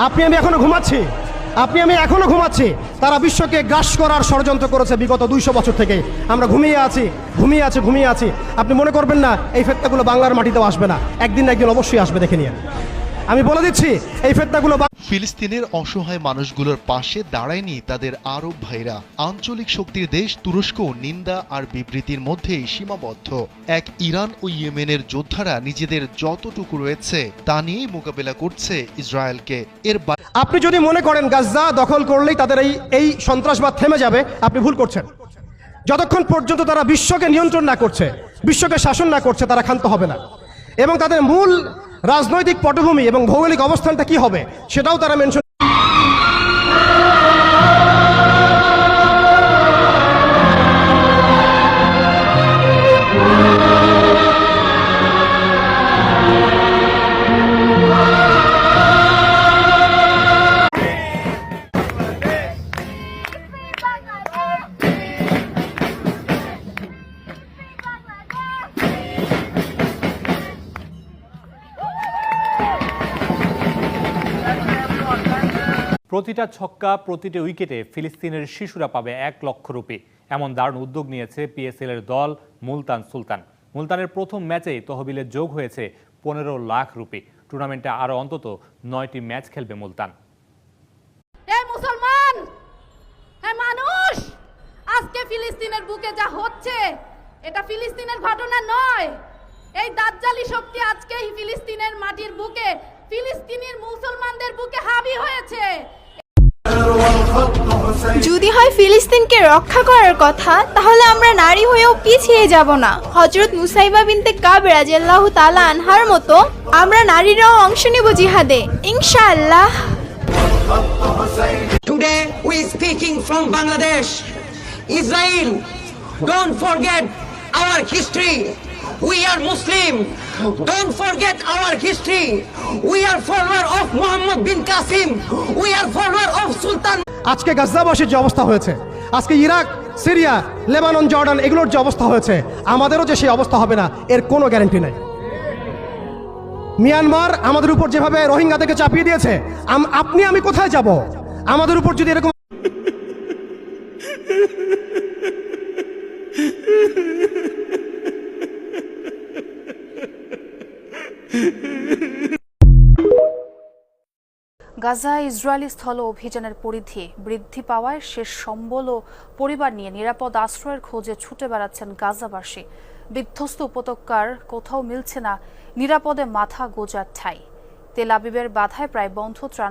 আপনি আমি এখনো ঘুমাচ্ছি। তারা বিশ্বকে গ্রাস করার ষড়যন্ত্র করেছে বিগত 200 বছর থেকে। আমরা ঘুমিয়ে আছি। আপনি মনে করবেন না এই ফেতনাগুলো বাংলার মাটিতেও আসবে না, একদিন অবশ্যই আসবে, দেখে নিয়ে। আমি বলে দিচ্ছি এই ফেতনাগুলো। ফিলিস্তিনের অসহায় মানুষগুলোর পাশে দাঁড়ায়নি তাদের আরব ভাইরা। আঞ্চলিক শক্তির দেশ তুরস্ক নিন্দা আর বিবৃতির মধ্যেই সীমাবদ্ধ। এক ইরান ও ইয়েমেনের যোদ্ধারা নিজেদের যতটুকু রয়েছে তা নিয়েই মোকাবেলা করছে ইসরায়েলকে। আপনি যদি মনে করেন গাজা দখল করলেই তাদের এই সন্ত্রাসবাদ থেমে যাবে, আপনি ভুল করছেন। যতক্ষণ পর্যন্ত তারা বিশ্বকে নিয়ন্ত্রণ না করছে, বিশ্বকে শাসন না করছে, তারা ক্ষান্ত হবে না। এবং তাদের মূল রাজনৈতিক পটভূমি এবং ভৌগোলিক অবস্থানটা কি হবে সেটাও তারা মেনশন। প্রতিটা ছক্কা, প্রতিটি উইকেটে ফিলিস্তিনের শিশুরা পাবে 1 লক্ষ রুপি। এমন দারুণ উদ্যোগ নিয়েছে পিএসএল এর দল মুলতান সুলতান। মুলতানের প্রথম ম্যাচেই তহবিলে যোগ হয়েছে 15 লাখ রুপি। টুর্নামেন্টে আরো অন্তত 9টি ম্যাচ খেলবে মুলতান। এই মুসলমান, এই মানুষ, আজকে ফিলিস্তিনের বুকে যা হচ্ছে এটা ফিলিস্তিনের ঘটনা নয়। এই দাজ্জালি শক্তি আজকে ফিলিস্তিনের মাটির বুকে, ফিলিস্তিনের মুসলমানদের বুকে হাবি হয়েছে। যদি হয় ফিলিস্তিনকে রক্ষা করার কথা, তাহলে আমরা নারী হয়েও পিছিয়ে যাব না। হযরত মুসাইবা বিনতে কাব রাদিয়াল্লাহু তাআলা আনহার মতো আমরা নারীরাও অংশ নেব জিহাদে, ইনশাআল্লাহ। Today we speaking from Bangladesh. Israel, don't forget our history. We are Muslim. Don't forget our history. We are follower of Muhammad bin Qasim. We are follower of Sultan. আজকে গাজাবাসীর যে অবস্থা হয়েছে, আজকে ইরাক, সিরিয়া, লেবানন, জর্ডান এগুলোর যে অবস্থা হয়েছে, আমাদেরও যে সেই অবস্থা হবে না এর কোনো গ্যারান্টি নাই। মিয়ানমার আমাদের উপর যেভাবে রোহিঙ্গাদেরকে চাপিয়ে দিয়েছে, আপনি আমি কোথায় যাব? আমাদের উপর যদি এরকম গাজায় ইসরায়েলি স্থল অভিযানের পরিধি বৃদ্ধি পাওয়ায় শেষ সম্বল ও পরিবার নিয়ে নিরাপদ আশ্রয়ের খোঁজে ছুটে বেড়াচ্ছেন গাজাবাসী। বিধ্বস্ত উপত্যকার কোথাও মিলছে না নিরাপদে মাথা গোঁজার ঠাঁই। তেল আবিবের বাধায় প্রায় বন্ধ ত্রাণ